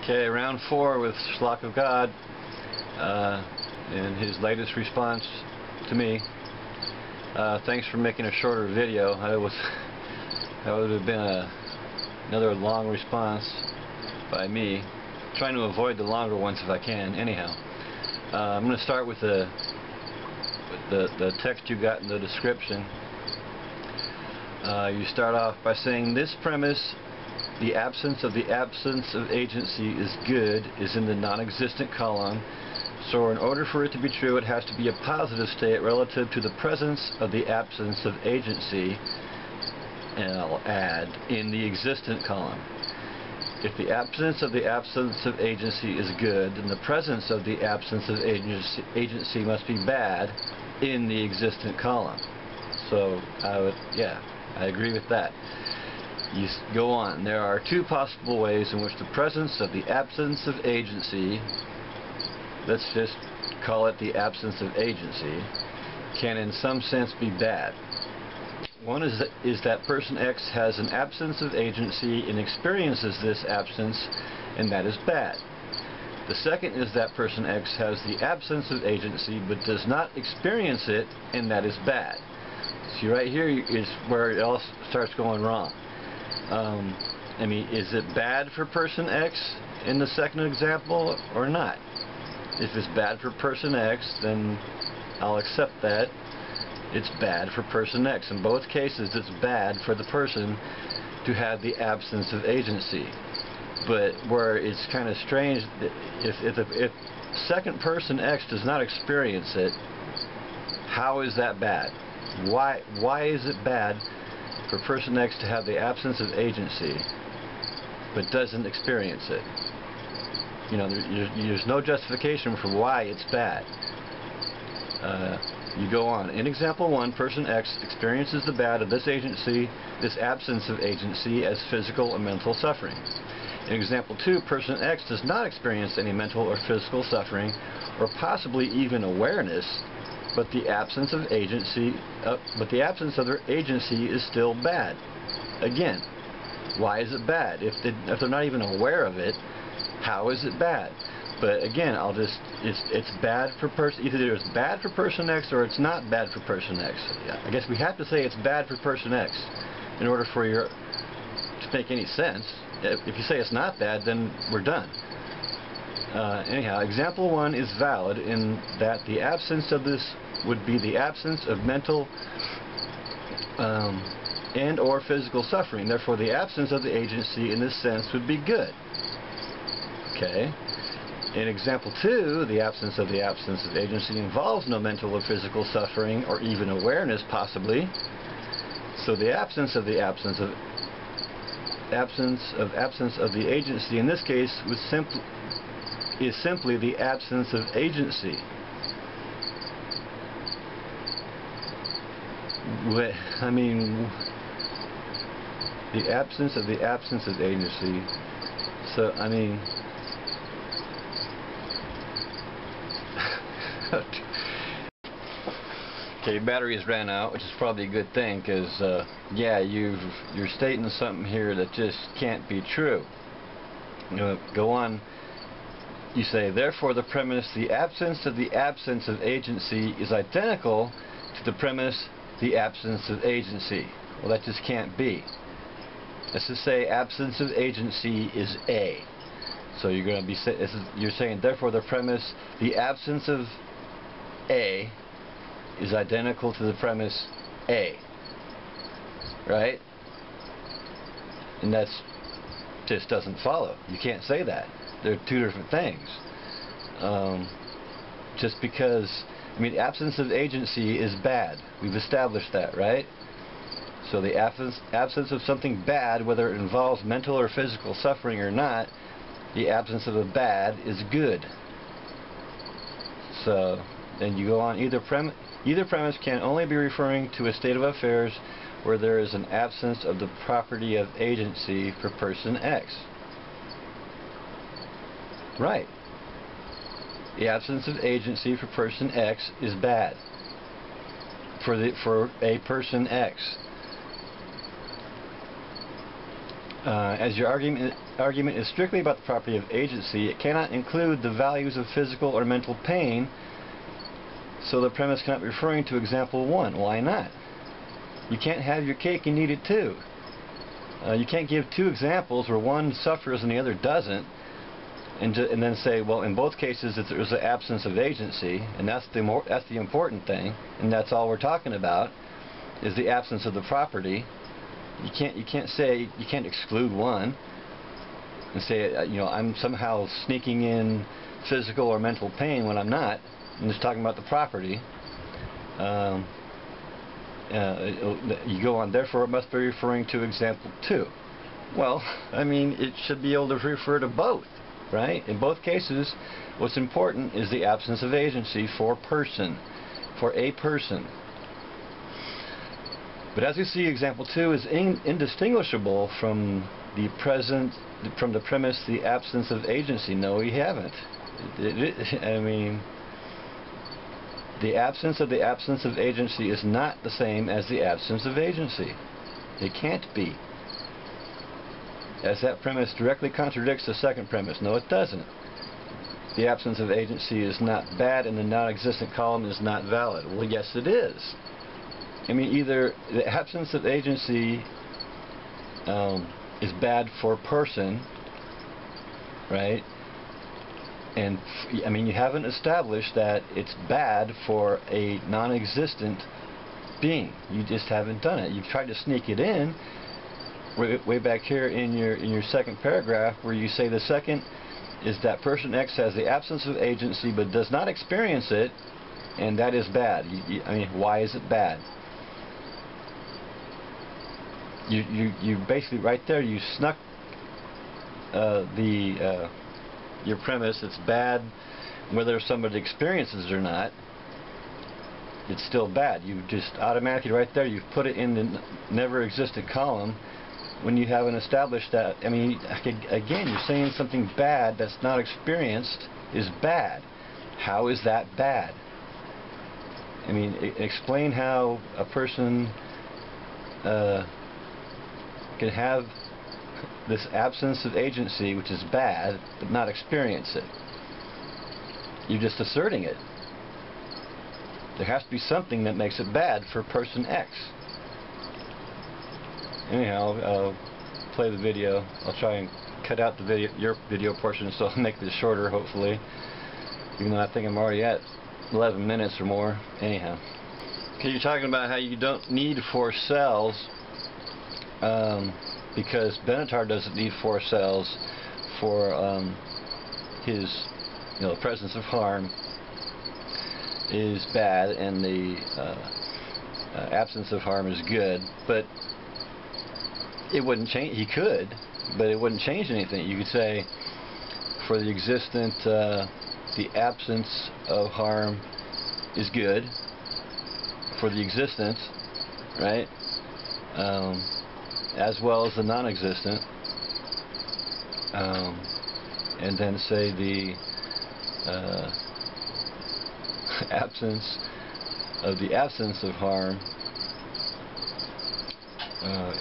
Okay, round 4 with Schlock of God, and his latest response to me. Thanks for making a shorter video. That would have been another long response by me. Trying to avoid the longer ones if I can. Anyhow, I'm going to start with the text you got in the description. You start off by saying, this premise, the absence of agency is good, is in the non-existent column, so in order for it to be true it has to be a positive state relative to the presence of the absence of agency, and I'll add, in the existent column. If the absence of agency is good, then the presence of the absence of agency must be bad in the existent column. So I agree with that. You go on. There are two possible ways in which the presence of the absence of agency, let's just call it the absence of agency, can in some sense be bad. One is that person X has an absence of agency and experiences this absence, and that is bad. The second is that person X has the absence of agency but does not experience it, and that is bad. See, right here is where it all starts going wrong. I mean, is it bad for person X in the second example or not? If it's bad for person X, then I'll accept that. It's bad for person X. In both cases, it's bad for the person to have the absence of agency. But where it's kind of strange, if second person X does not experience it, how is that bad? Why is it bad for person X to have the absence of agency but doesn't experience it? You know, there's no justification for why it's bad. You go on. In example 1, person X experiences the bad of this absence of agency as physical and mental suffering. In example 2, person X does not experience any mental or physical suffering, or possibly even awareness, but the absence of agency, their agency is still bad. Again, why is it bad? If they're not even aware of it, how is it bad? But again, it's bad for either it's bad for person X or it's not bad for person X. I guess we have to say it's bad for person X in order for to make any sense. If you say it's not bad, then we're done. Anyhow, example 1 is valid in that the absence of this would be the absence of mental and or physical suffering. Therefore, the absence of the agency in this sense would be good. Okay. In example 2, the absence of agency involves no mental or physical suffering or even awareness, possibly. So the absence of the agency in this case is simply the absence of agency. I mean, the absence of agency. So, I mean, okay, batteries ran out, which is probably a good thing, because yeah, you're stating something here that just can't be true. Go on. You say, therefore the premise, the absence of agency is identical to the premise, the absence of agency. Well, that just can't be. Let's just say absence of agency is A. So you're going to be you're saying, therefore the premise, the absence of A is identical to the premise A. Right? And that's just doesn't follow. You can't say that. They're two different things. Just because, I mean, absence of agency is bad. We've established that, right? So the absence of something bad, whether it involves mental or physical suffering or not, the absence of a bad is good. So then you go on. Either premise can only be referring to a state of affairs where there is an absence of the property of agency for person X. Right. The absence of agency for person X is bad for a person X. As your argument is strictly about the property of agency, it cannot include the values of physical or mental pain, so the premise cannot be referring to example 1. Why not? You can't have your cake and eat it too. You can't give two examples where one suffers and the other doesn't, and then say, well, in both cases there's an absence of agency, and that's the important thing, and that's all we're talking about, is the absence of the property. You can't exclude one and say, I'm somehow sneaking in physical or mental pain when I'm not. I'm just talking about the property. You go on, therefore it must be referring to example 2. Well, I mean, it should be able to refer to both, right? In both cases, what's important is the absence of agency for a person. But as we see, example 2 is indistinguishable from the premise, the absence of agency. No, we haven't. I mean, the absence of agency is not the same as the absence of agency. It can't be. As that premise directly contradicts the second premise. No, it doesn't. The absence of agency is not bad and the non-existent column is not valid. Well, yes, it is. I mean, either the absence of agency is bad for a person, right? And I mean, you haven't established that it's bad for a non-existent being. You just haven't done it. You've tried to sneak it in way back here in your second paragraph, where you say the second is that person X has the absence of agency but does not experience it, and that is bad. I mean, why is it bad? You basically right there you snuck your premise. It's bad whether somebody experiences it or not. It's still bad. You just automatically right there you've put it in the never existed column when you haven't established that. I mean, again, you're saying something bad that's not experienced is bad. How is that bad? I mean, explain how a person can have this absence of agency, which is bad, but not experience it. You're just asserting it. There has to be something that makes it bad for person X. Anyhow, I'll play the video. I'll try and cut out the video, your video portion, so I'll make this shorter, hopefully. Even though I think I'm already at 11 minutes or more. Anyhow. Okay, you're talking about how you don't need 4 cells because Benatar doesn't need 4 cells for his, the presence of harm is bad and the absence of harm is good, but it wouldn't change. He could, but it wouldn't change anything. You could say for the existent, the absence of harm is good for the existence, right? As well as the non-existent, and then say the absence of harm.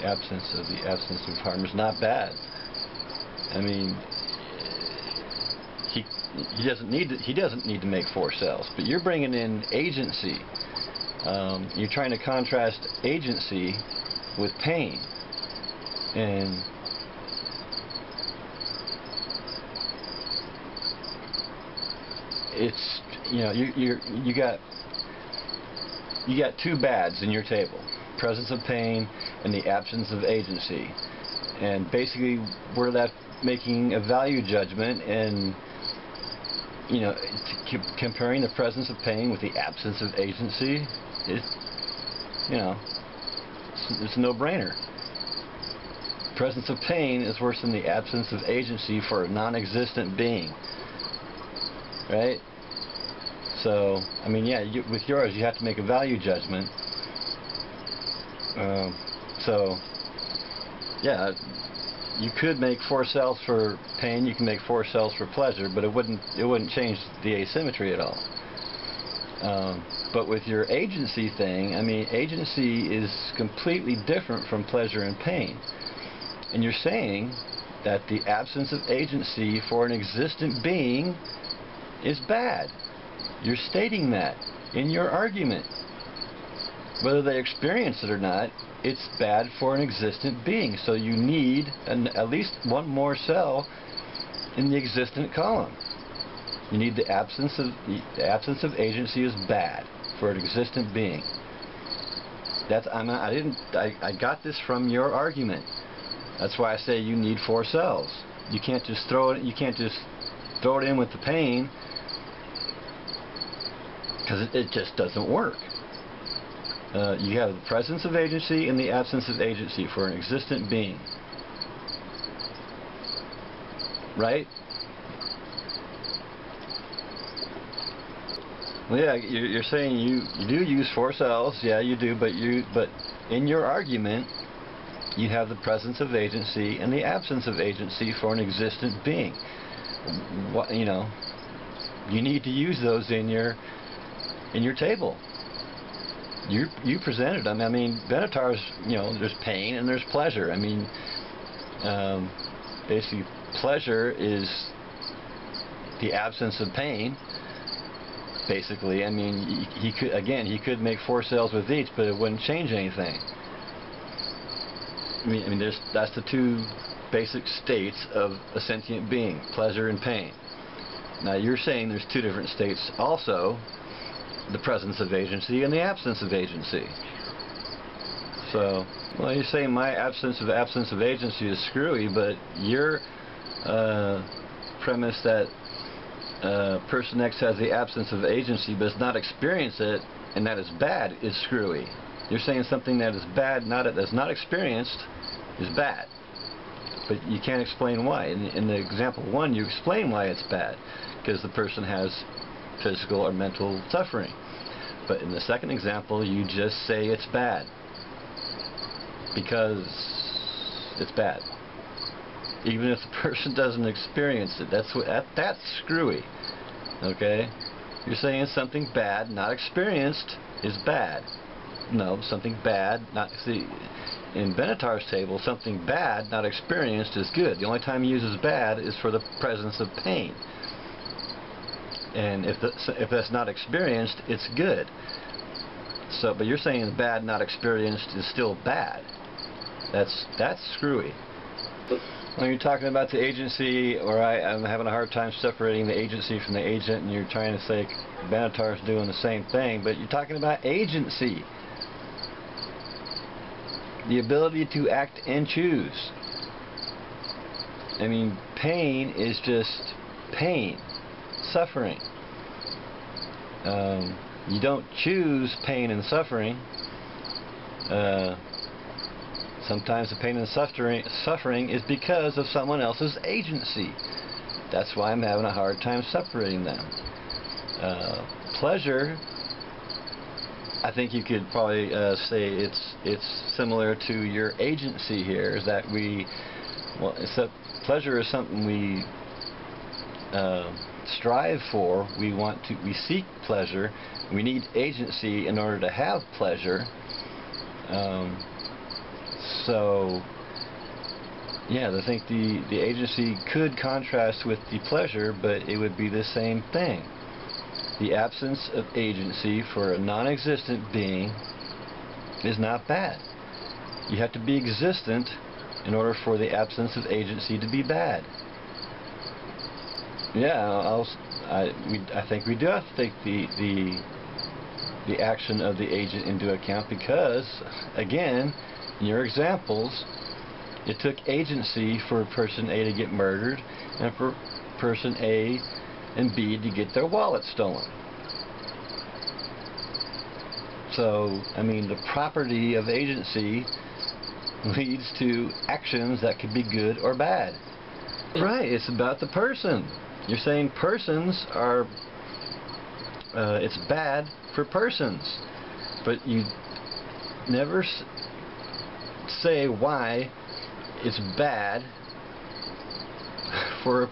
Absence of harm is not bad. I mean, he doesn't need to make 4 cells, but you're bringing in agency. You're trying to contrast agency with pain, and it's you got 2 bads in your table: presence of pain and the absence of agency. And basically we're left making a value judgment and comparing the presence of pain with the absence of agency. It's a no-brainer. Presence of pain is worse than the absence of agency for a non-existent being, right? So I mean, yeah, with yours you have to make a value judgment. So yeah, you could make 4 cells for pain, you can make 4 cells for pleasure, but it wouldn't change the asymmetry at all. But with your agency thing, I mean, agency is completely different from pleasure and pain. And you're saying that the absence of agency for an existent being is bad. You're stating that in your argument. Whether they experience it or not, it's bad for an existent being. So you need at least one more cell in the existent column. You need the absence of agency is bad for an existent being. I got this from your argument. That's why I say you need 4 cells. You can't just throw it. You can't just throw it in with the pain, because it just doesn't work. You have the presence of agency and the absence of agency for an existent being, right? Well, yeah, you're saying you do use 4 cells. Yeah, you do, but in your argument, you have the presence of agency and the absence of agency for an existent being. What, you need to use those in your table. You presented them. I mean, Benatar's, there's pain and there's pleasure. I mean, basically, pleasure is the absence of pain. Basically, I mean, he could make 4 cells with each, but it wouldn't change anything. I mean, that's the 2 basic states of a sentient being: pleasure and pain. Now you're saying there's 2 different states also: the presence of agency and the absence of agency. So, well, you're saying my absence of agency is screwy, but your premise that person X has the absence of agency but does not experience it, and that is bad, is screwy. You're saying something that is bad, that's not experienced, is bad. But you can't explain why. In the example 1, you explain why it's bad, because the person has physical or mental suffering. But in the second example, you just say it's bad because it's bad, even if the person doesn't experience it. That's screwy. Okay, you're saying something bad, not experienced, is bad. No, something bad, in Benatar's table, something bad, not experienced, is good. The only time he uses bad is for the presence of pain. And if that's not experienced, it's good. So, but you're saying bad, not experienced, is still bad. That's screwy. When you're talking about the agency, or I'm having a hard time separating the agency from the agent, and you're trying to say Benatar's doing the same thing, but you're talking about agency. The ability to act and choose. I mean, pain is just pain, suffering. You don't choose pain and suffering. Sometimes the pain and suffering is because of someone else's agency. That's why I'm having a hard time separating them. Pleasure, I think you could probably say it's similar to your agency here. Is that pleasure is something we strive for. We seek pleasure. We need agency in order to have pleasure. So, yeah, I think the agency could contrast with the pleasure, but it would be the same thing. The absence of agency for a non-existent being is not bad. You have to be existent in order for the absence of agency to be bad. Yeah, I think we do have to take the action of the agent into account, because, again, in your examples, it took agency for person A to get murdered and for person A and B to get their wallet stolen. So, I mean, the property of agency leads to actions that could be good or bad. Right, it's about the person. You're saying persons are, it's bad for persons, but you never say why it's bad for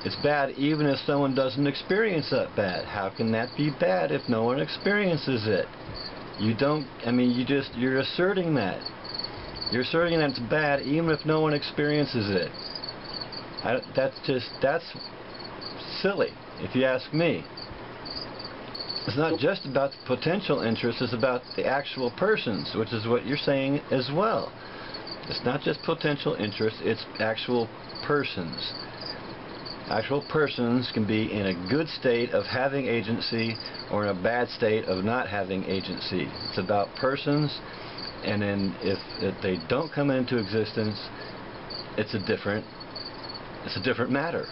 it's bad even if someone doesn't experience that bad. How can that be bad if no one experiences it? You don't, I mean, you're asserting that. You're asserting that it's bad even if no one experiences it. That's silly, if you ask me. It's not just about the potential interest, it's about the actual persons, which is what you're saying as well. It's not just potential interest, it's actual persons. Actual persons can be in a good state of having agency or in a bad state of not having agency. It's about persons, and then if they don't come into existence, it's a different matter.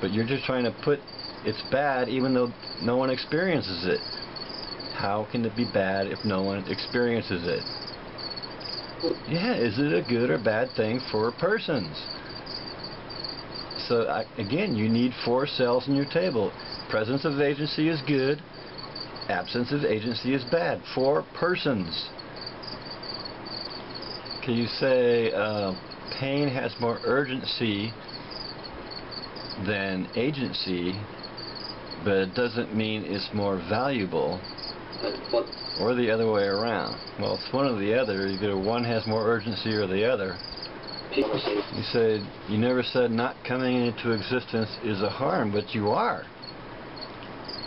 But you're just trying to put it's bad even though no one experiences it. How can it be bad if no one experiences it? Yeah, is it a good or bad thing for persons? So again, you need 4 cells in your table. Presence of agency is good. Absence of agency is bad. 4 persons. Can you say pain has more urgency than agency, but it doesn't mean it's more valuable, or the other way around? Well, it's one or the other. Either one has more urgency or the other. You said, you never said not coming into existence is a harm, but you are.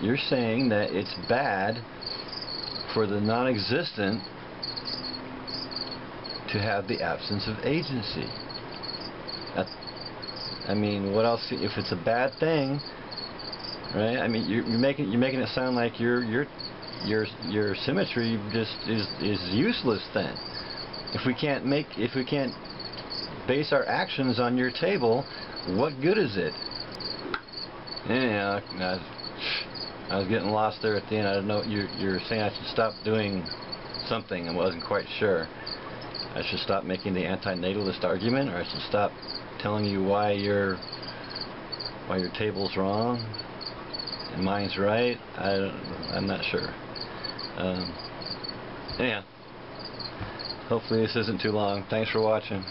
You're saying that it's bad for the non-existent to have the absence of agency. I mean, what else? If it's a bad thing, right? I mean, you're making it sound like your symmetry just is useless then. If we can't base our actions on your table, what good is it? Anyhow, I was getting lost there at the end. I don't know. You're saying I should stop doing something. I wasn't quite sure. I should stop making the anti-natalist argument, or I should stop telling you why your table's wrong and mine's right. I'm not sure. Anyhow, hopefully this isn't too long. Thanks for watching.